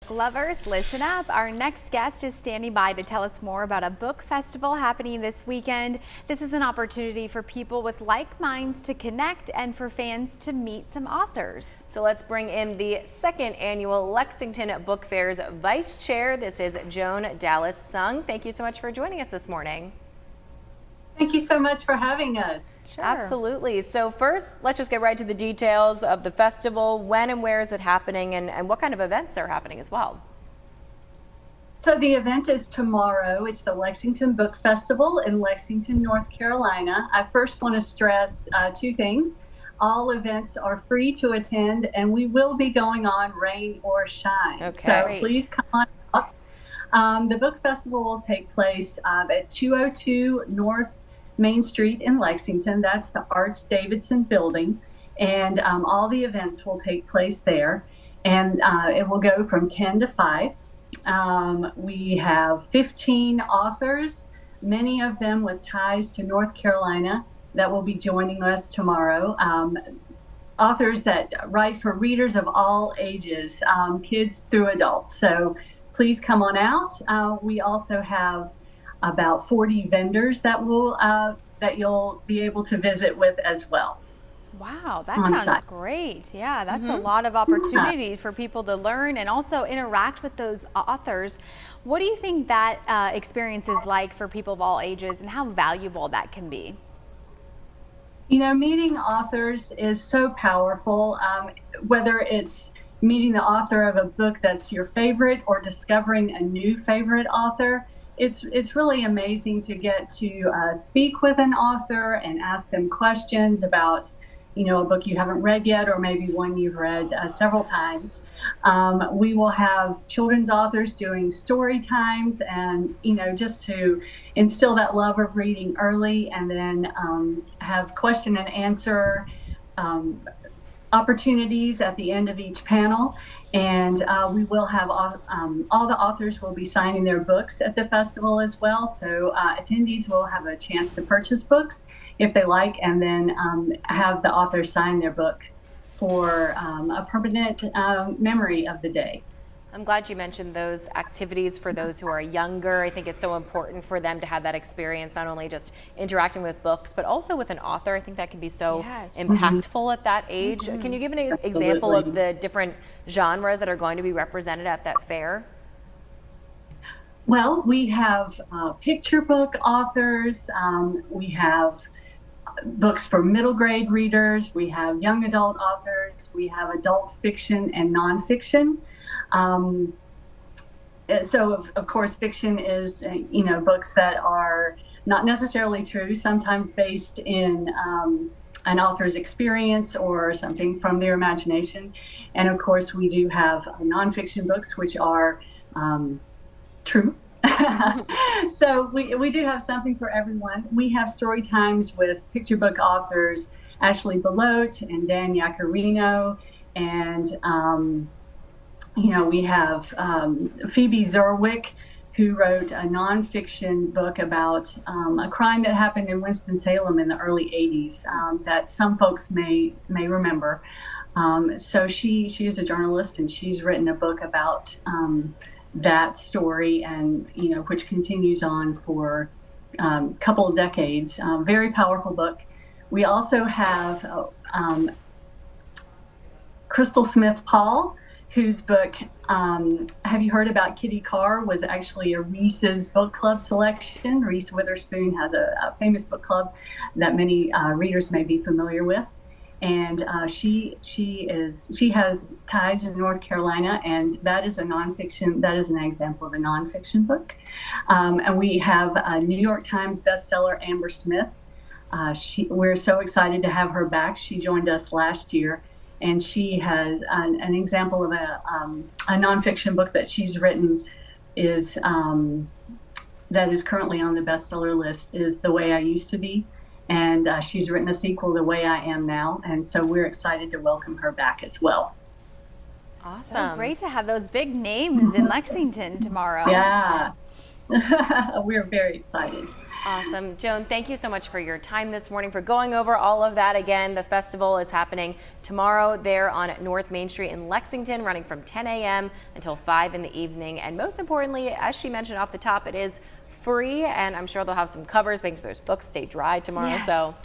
Book lovers, listen up. Our next guest is standing by to tell us more about a book festival happening this weekend. This is an opportunity for people with like minds to connect and for fans to meet some authors. So let's bring in the second annual Lexington Book Fair's Vice Chair. This is Joan Dallas Sung. Thank you so much for joining us this morning. Thank you so much for having us. Sure. Absolutely. So first, let's just get right to the details of the festival. When and where is it happening, and what kind of events are happening as well? So the event is tomorrow. It's the Lexington Book Festival in Lexington, North Carolina. I first want to stress two things. All events are free to attend, and we will be going on rain or shine. Okay. So please come on out. The book festival will take place at 202 North Main Street in Lexington. That's the Arts Davidson building, and all the events will take place there, and it will go from 10 to 5. We have 15 authors, many of them with ties to North Carolina, that will be joining us tomorrow. Authors that write for readers of all ages, kids through adults. So please come on out. We also have about 40 vendors that will that you'll be able to visit with as well. Wow, that sounds great. Yeah, that's a lot of opportunities for people to learn and also interact with those authors. What do you think that experience is like for people of all ages, and how valuable that can be? You know, meeting authors is so powerful, whether it's meeting the author of a book that's your favorite or discovering a new favorite author. It's really amazing to get to speak with an author and ask them questions about, you know, a book you haven't read yet, or maybe one you've read several times. We will have children's authors doing story times, and, you know, just to instill that love of reading early, and then have question and answer opportunities at the end of each panel. And we will have all the authors will be signing their books at the festival as well. So attendees will have a chance to purchase books if they like, and then have the author sign their book for a permanent memory of the day. I'm glad you mentioned those activities for those who are younger. I think it's so important for them to have that experience, not only just interacting with books, but also with an author. I think that can be so impactful at that age. Can you give an example of the different genres that are going to be represented at that fair? Well, we have picture book authors. We have books for middle grade readers. We have young adult authors. We have adult fiction and nonfiction. So of course, fiction is, you know, books that are not necessarily true, sometimes based in an author's experience or something from their imagination. And of course, we do have nonfiction books, which are true. So we do have something for everyone. We have story times with picture book authors Ashley Belote and Dan Yacarino, and you know, we have Phoebe Zerwick, who wrote a nonfiction book about a crime that happened in Winston-Salem in the early 80s that some folks may remember. So she is a journalist, and she's written a book about that story, and, you know, which continues on for a couple of decades. Very powerful book. We also have Crystal Smith Paul, whose book, have you heard about Kitty Carr, was actually a Reese's book club selection. Reese Witherspoon has a famous book club that many readers may be familiar with. And she has ties in North Carolina, and that is a nonfiction, that is an example of a nonfiction book. And we have a New York Times bestseller, Amber Smith. We're so excited to have her back. She joined us last year. And she has an example of a nonfiction book that she's written is that is currently on the bestseller list, is The Way I Used to Be. And she's written a sequel, The Way I Am Now. And so we're excited to welcome her back as well. Awesome. So great to have those big names in Lexington tomorrow. Yeah. We're very excited. Awesome. Joan, thank you so much for your time this morning, for going over all of that. Again, the festival is happening tomorrow there on North Main Street in Lexington, running from 10 a.m. until 5 in the evening. And most importantly, as she mentioned off the top, it is free, and I'm sure they'll have some covers, making sure those books stay dry tomorrow. Yes. So